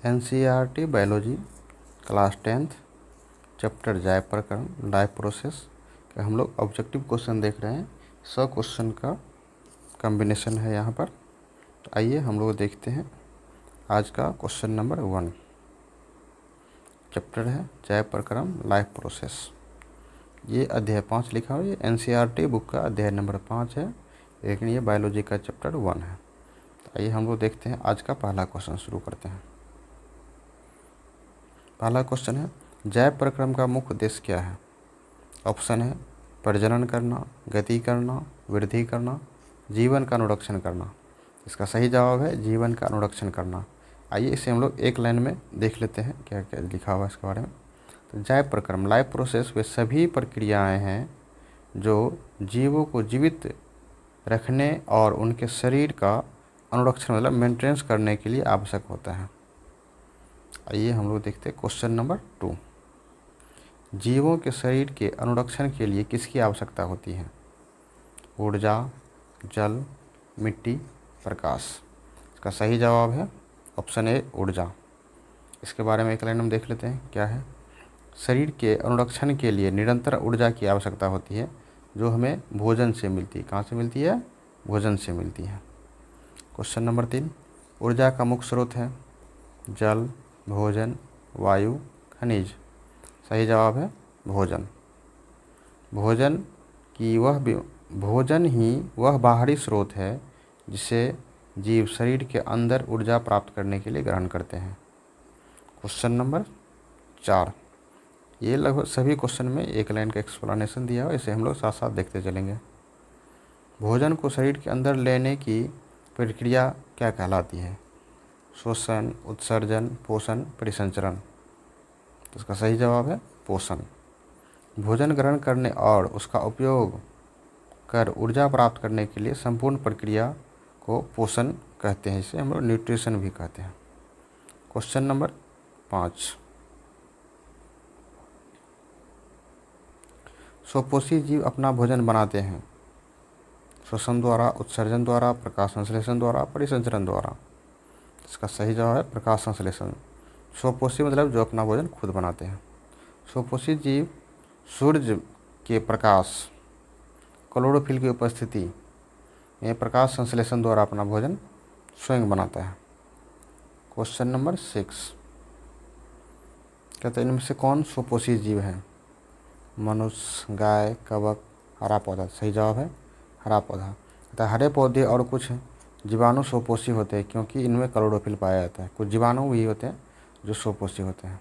NCERT biology class 10th chapter जैव प्रकरण life process का हम लोग ऑब्जेक्टिव क्वेश्चन देख रहे हैं। 100 क्वेश्चन का कॉम्बिनेशन है यहाँ पर। तो आइए हम लोग देखते हैं आज का क्वेश्चन नंबर 1। चैप्टर है जैव प्रकरण लाइफ प्रोसेस। ये अध्याय 5 लिखा हुआ है। ये NCERT बुक का अध्याय नंबर 5 है, लेकिन ये बायोलॉजी का चैप्टर 1 है। तो आइए हम लोग देखते हैं आज का पहला क्वेश्चन शुरू करते हैं। पहला क्वेश्चन है, जैव प्रक्रम का मुख्य उद्देश्य क्या है? ऑप्शन है प्रजनन करना, गति करना, वृद्धि करना, जीवन का अनुरक्षण करना। इसका सही जवाब है जीवन का अनुरक्षण करना। आइए इसे हम लोग एक लाइन में देख लेते हैं क्या क्या लिखा हुआ है इसके बारे में। तो जैव प्रक्रम लाइफ प्रोसेस वे सभी प्रक्रियाएं हैं जो जीवों को जीवित रखने और उनके शरीर का अनुरक्षण मतलब मेंटेनेंस करने के लिए आवश्यक होता है। आइए हम लोग देखते हैं क्वेश्चन नंबर 2। जीवों के शरीर के अनुरक्षण के लिए किसकी आवश्यकता होती है? ऊर्जा, जल, मिट्टी, प्रकाश। इसका सही जवाब है ऑप्शन ए ऊर्जा। इसके बारे में एक लाइन हम देख लेते हैं क्या है। शरीर के अनुरक्षण के लिए निरंतर ऊर्जा की आवश्यकता होती है जो हमें भोजन से मिलती है। कहाँ से मिलती है? भोजन से मिलती है। क्वेश्चन नंबर 3, ऊर्जा का मुख्य स्रोत है जल, भोजन, वायु, खनिज। सही जवाब है भोजन। भोजन ही वह बाहरी स्रोत है जिसे जीव शरीर के अंदर ऊर्जा प्राप्त करने के लिए ग्रहण करते हैं। क्वेश्चन नंबर 4, ये लगभग सभी क्वेश्चन में एक लाइन का एक्सप्लेनेशन दिया है, इसे हम लोग साथ साथ देखते चलेंगे। भोजन को शरीर के अंदर लेने की प्रक्रिया क्या कहलाती है? श्वसन, उत्सर्जन, पोषण, परिसंचरण। तो इसका सही जवाब है पोषण। भोजन ग्रहण करने और उसका उपयोग कर ऊर्जा प्राप्त करने के लिए संपूर्ण प्रक्रिया को पोषण कहते हैं, इसे हम लोग न्यूट्रिशन भी कहते हैं। क्वेश्चन नंबर 5, स्वपोषी जीव अपना भोजन बनाते हैं श्वसन द्वारा, उत्सर्जन द्वारा, प्रकाश संश्लेषण द्वारा, परिसंचरण द्वारा। इसका सही जवाब है प्रकाश संश्लेषण। स्वपोषी मतलब जो अपना भोजन खुद बनाते हैं। स्वपोषी जीव सूर्य के प्रकाश क्लोरोफिल की उपस्थिति में प्रकाश संश्लेषण द्वारा अपना भोजन स्वयं बनाता है। क्वेश्चन नंबर 6, कहते हैं इनमें से कौन स्वपोषी जीव है? मनुष्य, गाय, कवक, हरा पौधा। सही जवाब है हरा पौधा। कहता है हरे पौधे और कुछ जीवाणु स्वपोषी होते हैं क्योंकि इनमें क्लोरोफिल पाया जाता है। कुछ जीवाणु भी होते हैं जो स्वपोषी होते हैं।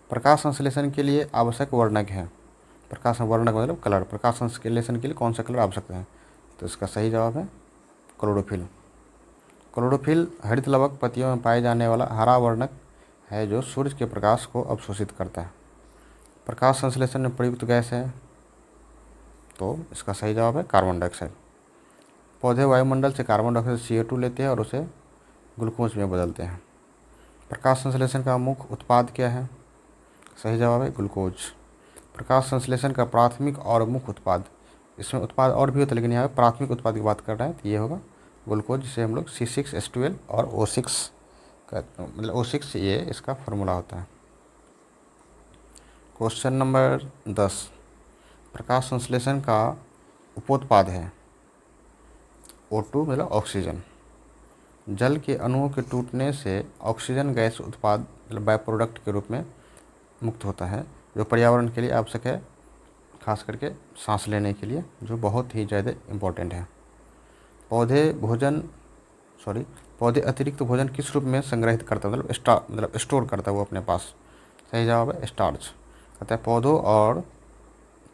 प्रकाश संश्लेषण के लिए आवश्यक वर्णक है। प्रकाश वर्णक मतलब कलर। प्रकाश संश्लेषण के लिए कौन सा कलर आवश्यक है? तो इसका सही जवाब है क्लोरोफिल। क्लोरोफिल हरित लवक पत्तियों में पाए जाने वाला हरा वर्णक है जो सूर्य के प्रकाश को अवशोषित करता है। प्रकाश संश्लेषण में प्रयुक्त गैस है, तो इसका सही जवाब है कार्बन डाइऑक्साइड। पौधे वायुमंडल से कार्बन डाइऑक्साइड CO2 लेते हैं और उसे ग्लूकोज में बदलते हैं। प्रकाश संश्लेषण का मुख्य उत्पाद क्या है? सही जवाब है ग्लूकोज। प्रकाश संश्लेषण का प्राथमिक और मुख्य उत्पाद, इसमें उत्पाद और भी होते हैं लेकिन यहाँ पे प्राथमिक उत्पाद की बात कर रहे हैं, तो ये होगा ग्लूकोज, जिसे हम लोग C6H12 और O6 मतलब O6 ये इसका फार्मूला होता है। क्वेश्चन नंबर 10, प्रकाश संश्लेषण का उपोत्पाद है O2 मतलब ऑक्सीजन। जल के अणुओं के टूटने से ऑक्सीजन गैस उत्पाद मतलब बाय प्रोडक्ट के रूप में मुक्त होता है जो पर्यावरण के लिए आवश्यक है, खास करके सांस लेने के लिए, जो बहुत ही ज़्यादा इम्पोर्टेंट है। पौधे अतिरिक्त भोजन किस रूप में संग्रहित करता है? मतलब स्टोर करता है वो अपने पास। सही जवाब है स्टार्च। कहता है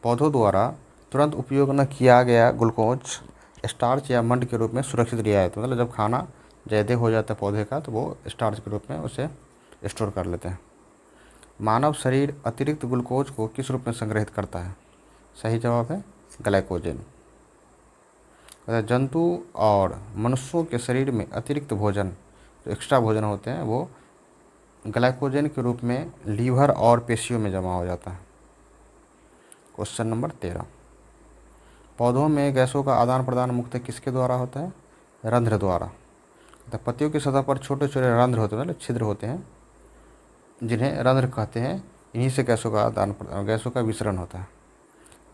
पौधों द्वारा तुरंत उपयोग न किया गया ग्लूकोज स्टार्च या मंड के रूप में सुरक्षित रिहा है। तो मतलब जब खाना ज़्यादा हो जाता है पौधे का तो वो स्टार्च के रूप में उसे स्टोर कर लेते हैं। मानव शरीर अतिरिक्त ग्लूकोज को किस रूप में संग्रहित करता है? सही जवाब है ग्लाइकोजन। जंतु और मनुष्यों के शरीर में अतिरिक्त भोजन जो एक्स्ट्रा भोजन होते हैं वो ग्लाइकोजन के रूप में लीवर और पेशियों में जमा हो जाता है। क्वेश्चन नंबर 13, पौधों में गैसों का आदान प्रदान मुख्यतः किसके द्वारा होता है? रंध्र द्वारा। तो पत्तियों की सतह पर छोटे छोटे रंध्र होते हैं, मतलब छिद्र होते हैं, जिन्हें रंध्र कहते हैं। इन्हीं से गैसों का विसरण होता है।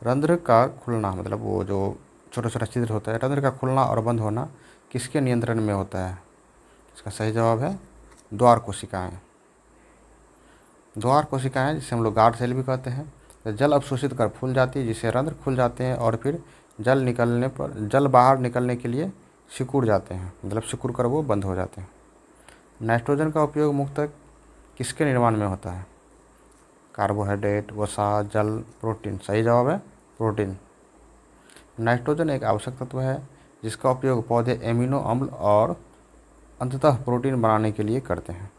रंध्र का खुलना, मतलब वो जो छोटा छोटा छिद्र होता है, रंध्र का खुलना और बंद होना किसके नियंत्रण में होता है? इसका सही जवाब है द्वार कोशिकाएं। द्वार कोशिकाएं, जिसे हम लोग गार्ड सेल भी कहते हैं, तो जल अवशोषित कर फूल जाती है, जिससे रंध्र खुल जाते हैं और फिर जल बाहर निकलने के लिए सिकुड़ जाते हैं, मतलब सिकुड़ कर वो बंद हो जाते हैं। नाइट्रोजन का उपयोग मुख्यतः किसके निर्माण में होता है? कार्बोहाइड्रेट, वसा, जल, प्रोटीन। सही जवाब है प्रोटीन। नाइट्रोजन एक आवश्यक तत्व है जिसका उपयोग पौधे एमिनो अम्ल और अंततः प्रोटीन बनाने के लिए करते हैं।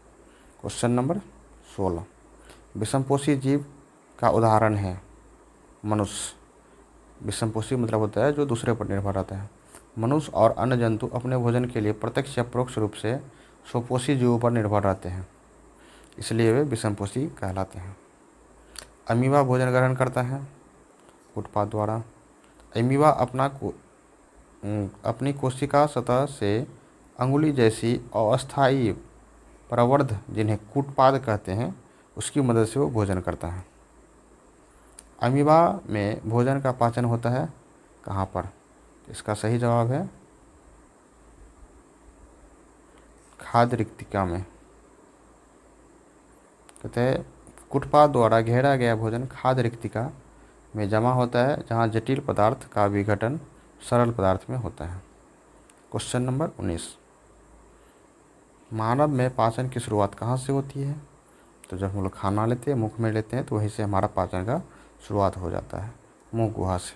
क्वेश्चन नंबर 16, विषमपोषी जीव का उदाहरण है मनुष्य। विषमपोषी मतलब होता है जो दूसरे पर निर्भर रहता है। मनुष्य और अन्य जंतु अपने भोजन के लिए प्रत्यक्ष या परोक्ष रूप से स्वपोषी जीवों पर निर्भर रहते हैं, इसलिए वे विषमपोषी कहलाते हैं। अमीबा भोजन ग्रहण करता है उत्पाद द्वारा। अमीबा अपनी कोशिका सतह से अंगुली जैसी अस्थायी प्रवर्ध, जिन्हें कूटपाद कहते हैं, उसकी मदद से वो भोजन करता है। अमीबा में भोजन का पाचन होता है कहाँ पर? इसका सही जवाब है खाद्य रिक्तिका में। कहते हैं कूटपाद द्वारा घेरा गया भोजन खाद्य रिक्तिका में जमा होता है, जहाँ जटिल पदार्थ का विघटन सरल पदार्थ में होता है। क्वेश्चन नंबर 19, मानव में पाचन की शुरुआत कहाँ से होती है? तो जब हम लोग खाना लेते हैं, मुख में लेते हैं, तो वहीं से हमारा पाचन का शुरुआत हो जाता है, मुख गुहा से।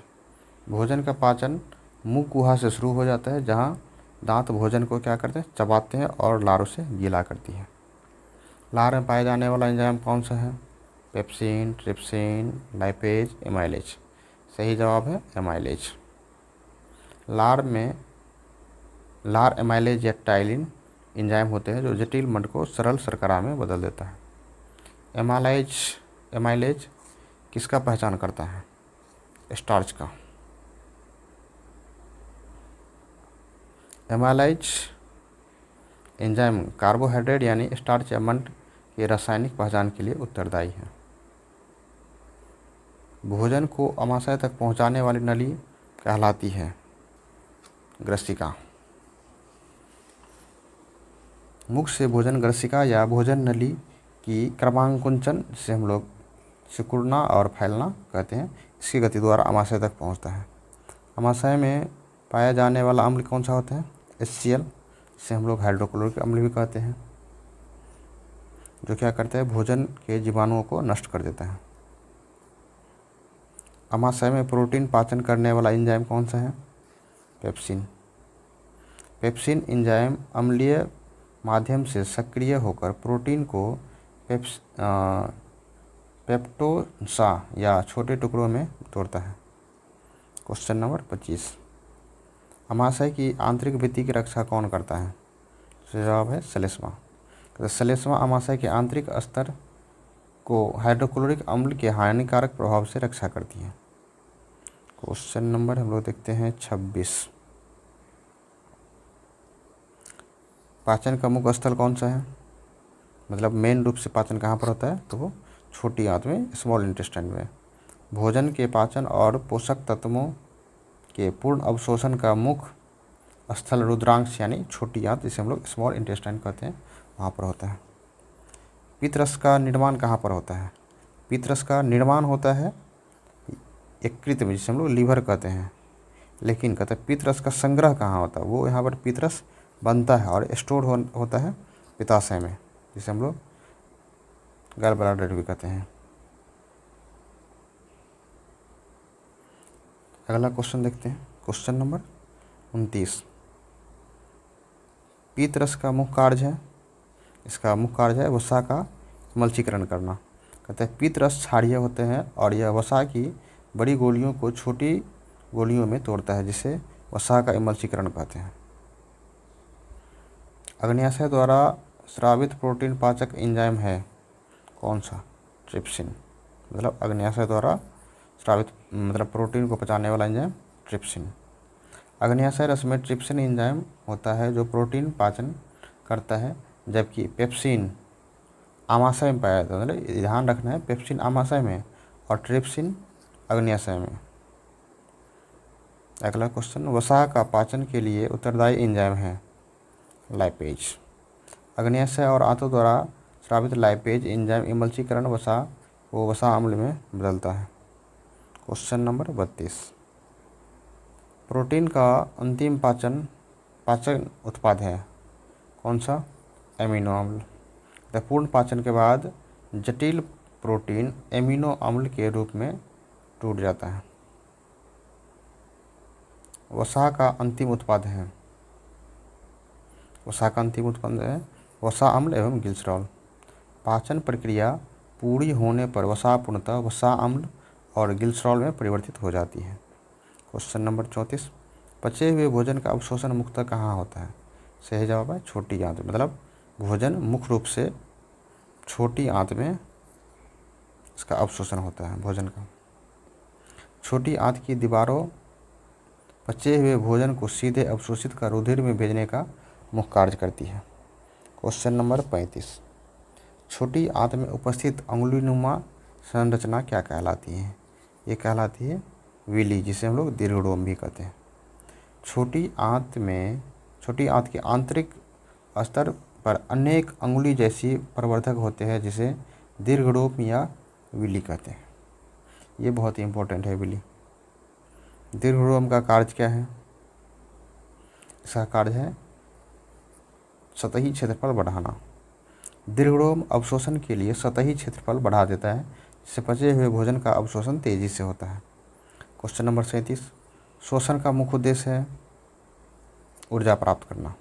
भोजन का पाचन मुख गुहा से शुरू हो जाता है, जहाँ दांत भोजन को क्या करते हैं? चबाते हैं और लार उसे गीला करती है। लार में पाया जाने वाला एंजाइम कौन सा है? Pepsin, trypsin, lipase, amylase. सही जवाब है एमाइलेज। लार एमाइलेज या टाइलिन एंजाइम होते हैं जो जटिल मड को सरल शर्करा में बदल देता है। एमाइलेज किसका पहचान करता है? स्टार्च का। एमाइलेज एंजाइम कार्बोहाइड्रेट यानी स्टार्च या मंड की रासायनिक पहचान के लिए उत्तरदायी है। भोजन को अमाशय तक पहुंचाने वाली नली कहलाती है ग्रसिका। मुख से भोजन ग्रसिका या भोजन नली की क्रमांकुंचन, जिसे हम लोग सिकुड़ना और फैलना कहते हैं, इसकी गति द्वारा अमाशय तक पहुंचता है। अमाशय में पाया जाने वाला अम्ल कौन सा होता है? HCl, जिसे हम लोग हाइड्रोक्लोरिक अम्ल भी कहते हैं, जो क्या करता है? भोजन के जीवाणुओं को नष्ट कर देता है। अमाशय में प्रोटीन पाचन करने वाला एंजाइम कौन सा है? पेप्सिन। पेप्सिन एंजाइम अम्लीय माध्यम से सक्रिय होकर प्रोटीन को पेप्टोसा या छोटे टुकड़ों में तोड़ता है। क्वेश्चन नंबर 25, अमाशय की आंतरिक भित्ति की रक्षा कौन करता है? जवाब है श्लेष्मा। तो श्लेष्मा अमाशय के आंतरिक स्तर को हाइड्रोक्लोरिक अम्ल के हानिकारक प्रभाव से रक्षा करती है। क्वेश्चन नंबर हम लोग देखते हैं 26, पाचन का मुख्य स्थल कौन सा है? मतलब मेन रूप से पाचन कहाँ पर होता है? तो वो छोटी आंत में, स्मॉल इंटेस्टाइन में। भोजन के पाचन और पोषक तत्वों के पूर्ण अवशोषण का मुख्य स्थल रुद्रांश यानी छोटी आंत, जिसे हम लोग स्मॉल इंटेस्टाइन कहते हैं, वहाँ पर होता है। पित्तरस का निर्माण कहाँ पर होता है? पित्तरस का निर्माण होता है यकृत में, जिसे हम लोग लीवर कहते हैं। लेकिन कहते हैं पित्तरस का संग्रह कहाँ होता है? वो यहाँ पर पित्तरस बनता है और स्टोर होता है पित्ताशय में, जिसे हम लोग गॉल ब्लैडर भी कहते हैं। अगला क्वेश्चन देखते हैं, क्वेश्चन नंबर 29, पित्तरस का मुख्य कार्य है, इसका मुख्य कार्य है वसा का मलचीकरण करना। कहते हैं पित्तरस क्षारीय होते हैं और यह वसा की बड़ी गोलियों को छोटी गोलियों में तोड़ता है, जिसे वसा का इमल्चीकरण कहते हैं। अग्न्याशय द्वारा स्रावित प्रोटीन पाचक एंजाइम है कौन सा? ट्रिप्सिन। मतलब अग्न्याशय द्वारा स्रावित मतलब प्रोटीन को पचाने वाला एंजाइम ट्रिप्सिन। अग्न्याशय रस में ट्रिप्सिन एंजाइम होता है जो प्रोटीन पाचन करता है, जबकि पेप्सिन आमाशय में पाया जाता है। मतलब ध्यान रखना है, पेप्सिन आमाशय में और ट्रिप्सिन अग्न्याशय में। अगला क्वेश्चन, वसा का पाचन के लिए उत्तरदायी एंजाइम है लाइपेज। अग्न्याशय और आंतों द्वारा स्रावित लाइपेज एंजाइम इमल्सीकरण वसा को वसा अम्ल में बदलता है। क्वेश्चन नंबर 32, प्रोटीन का अंतिम पाचन उत्पाद है कौन सा? एमिनो अम्ल। पूर्ण पाचन के बाद जटिल प्रोटीन एमिनो अम्ल के रूप में टूट जाता है। वसा का अंतिम उत्पाद है, वसा का अंतिम उत्पाद है वसा अम्ल एवं ग्लिसरॉल। पाचन प्रक्रिया पूरी होने पर वसा पूर्णतः वसा अम्ल और ग्लिसरॉल में परिवर्तित हो जाती है। क्वेश्चन नंबर 34, पचे हुए भोजन का अवशोषण मुख्यतः कहाँ होता है? सही जवाब है छोटी आंत। मतलब भोजन मुख्य रूप से छोटी आंत में इसका अवशोषण होता है भोजन का। छोटी आंत की दीवारों पचे हुए भोजन को सीधे अवशोषित कर रुधिर में भेजने का मुख्य कार्य करती है। क्वेश्चन नंबर 35, छोटी आंत में उपस्थित अंगुलीनुमा संरचना क्या कहलाती है? ये कहलाती है विली, जिसे हम लोग दीर्घडोम भी कहते हैं। छोटी आंत के आंतरिक स्तर पर अनेक अंगुली जैसी प्रवर्धक होते हैं, जिसे दीर्घडोम या विली कहते हैं। ये बहुत ही इंपॉर्टेंट है विली। दीर्घडोम का कार्य क्या है? इसका कार्य है सतही क्षेत्रफल बढ़ाना। दीर्घडोम अवशोषण के लिए सतही क्षेत्रफल बढ़ा देता है, जिससे पचे हुए भोजन का अवशोषण तेजी से होता है। क्वेश्चन नंबर 37, श्वसन का मुख्य उद्देश्य है ऊर्जा प्राप्त करना।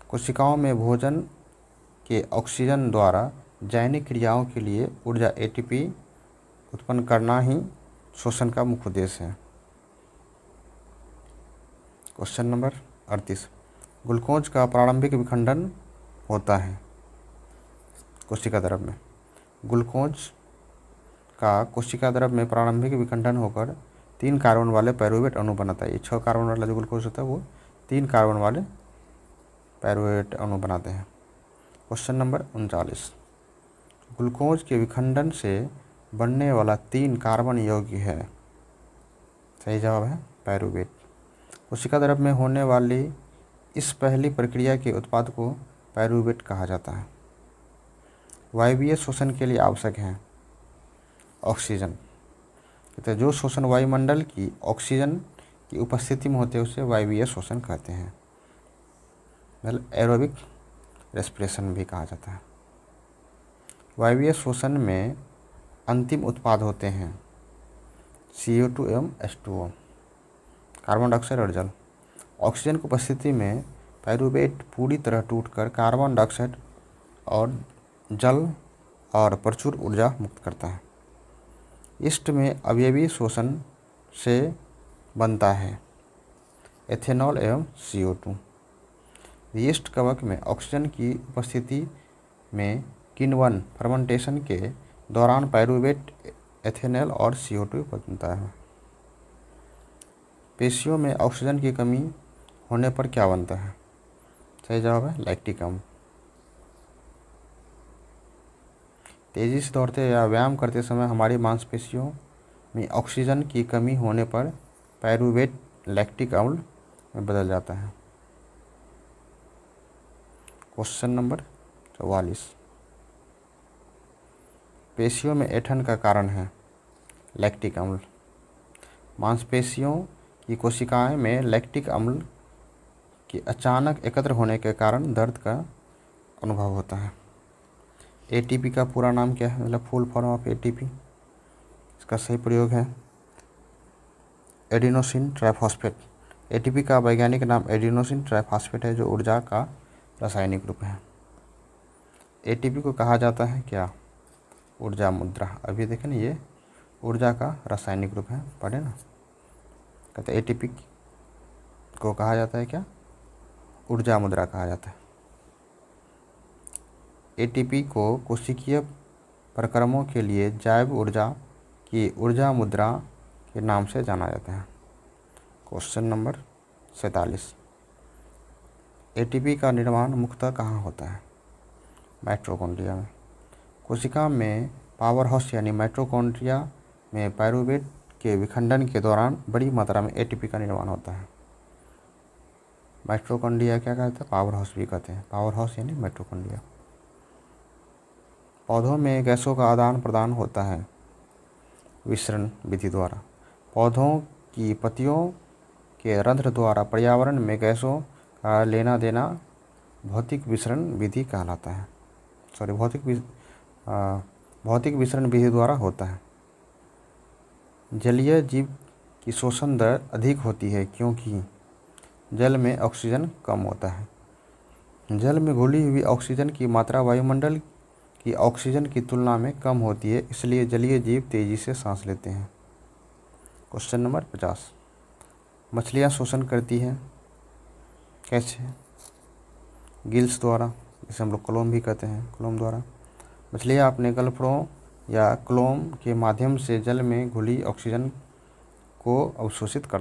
कोशिकाओं में भोजन के ऑक्सीजन द्वारा जैविक क्रियाओं के लिए ऊर्जा एटीपी उत्पन्न करना ही श्वसन का मुख्य उद्देश्य है। क्वेश्चन नंबर 38, ग्लूकोज का प्रारंभिक विखंडन होता है कोशिका द्रव में। ग्लूकोज का कोशिका द्रव में प्रारंभिक विखंडन होकर 3 कार्बन वाले पायरुवेट अणु बनाता है। ये 6 कार्बन वाला जो ग्लूकोज होता है वो 3 कार्बन वाले पायरुवेट अणु बनाते हैं। क्वेश्चन नंबर 39, ग्लूकोज के विखंडन से बनने वाला 3 कार्बन यौगिक है। सही जवाब है पायरुवेट। कोशिका द्रव में होने वाली इस पहली प्रक्रिया के उत्पाद को पायरुवेट कहा जाता है। वायवीय श्वसन के लिए आवश्यक है ऑक्सीजन। कहते हैं जो श्वसन वायुमंडल की ऑक्सीजन की उपस्थिति में होते हैं उसे वायवीय श्वसन कहते हैं। मतलब एरोबिक रेस्पिरेशन भी कहा जाता है। वायवीय श्वसन में अंतिम उत्पाद होते हैं CO2 एवं H2O, कार्बन डाइऑक्साइड और जल। ऑक्सीजन की उपस्थिति में पायरुवेट पूरी तरह टूटकर कार्बन डाइऑक्साइड और जल और प्रचुर ऊर्जा मुक्त करता है। यीस्ट में अवयवी श्वसन से बनता है एथेनॉल एवं CO2। यीस्ट कवक में ऑक्सीजन की उपस्थिति में किण्वन फर्मेंटेशन के दौरान पायरुवेट एथेनॉल और CO2 बनता है। पेशियों में ऑक्सीजन की कमी होने पर क्या बनता है? सही जवाब है लैक्टिक अम्ल। तेजी से दौड़ते या व्यायाम करते समय हमारी मांसपेशियों में ऑक्सीजन की कमी होने पर पायरुवेट लैक्टिक अम्ल में बदल जाता है। क्वेश्चन नंबर 44, पेशियों में ऐंठन का कारण है लैक्टिक अम्ल। मांसपेशियों की कोशिकाएं में लैक्टिक अम्ल के अचानक एकत्र होने के कारण दर्द का अनुभव होता है। एटीपी का पूरा नाम क्या है? मतलब फुल फॉर्म ऑफ एटीपी। इसका सही प्रयोग है एडिनोसिन ट्राइफॉस्फेट। एटीपी का वैज्ञानिक नाम एडिनोसिन ट्राइफॉस्फेट है, जो ऊर्जा का रासायनिक रूप है। एटीपी को कहा जाता है क्या? ऊर्जा मुद्रा। अभी देखें ना, ये ऊर्जा का रासायनिक रूप है, पढ़े ना। कहते एटीपी को कहा जाता है क्या? ऊर्जा मुद्रा कहा जाता है। एटीपी को कोशिकीय प्रक्रमों के लिए जैव ऊर्जा की ऊर्जा मुद्रा के नाम से जाना जाता है। क्वेश्चन नंबर 47, एटीपी का निर्माण मुख्यतः कहाँ होता है? माइटोकॉन्ड्रिया में। कोशिका में पावर हाउस यानी माइटोकॉन्ड्रिया में पायरूवेट के विखंडन के दौरान बड़ी मात्रा में एटीपी का निर्माण होता है। माइटोकॉन्ड्रिया क्या कहते हैं? पावर हाउस भी कहते हैं। पावर हाउस यानी माइटोकॉन्ड्रिया। पौधों में गैसों का आदान प्रदान होता है विसरण विधि द्वारा। पौधों की पत्तियों के रंध्र द्वारा पर्यावरण में गैसों का लेना देना भौतिक विसरण विधि कहलाता है। भौतिक विसरण विधि द्वारा होता है। जलीय जीव की शोषण दर अधिक होती है क्योंकि जल में ऑक्सीजन कम होता है। जल में घुली हुई ऑक्सीजन की मात्रा वायुमंडल की ऑक्सीजन की तुलना में कम होती है, इसलिए जलीय जीव तेजी से सांस लेते हैं। Question number 50। मछलियाँ शोषण करती हैं कैसे? गिल्स द्वारा, जिसे हम लोग क्लोम भी कहते हैं, क्लोम द्वारा। मछलियाँ अपने गलफड़ों या क्लोम के माध्यम से जल में घुली ऑक्सीजन को अवशोषित करती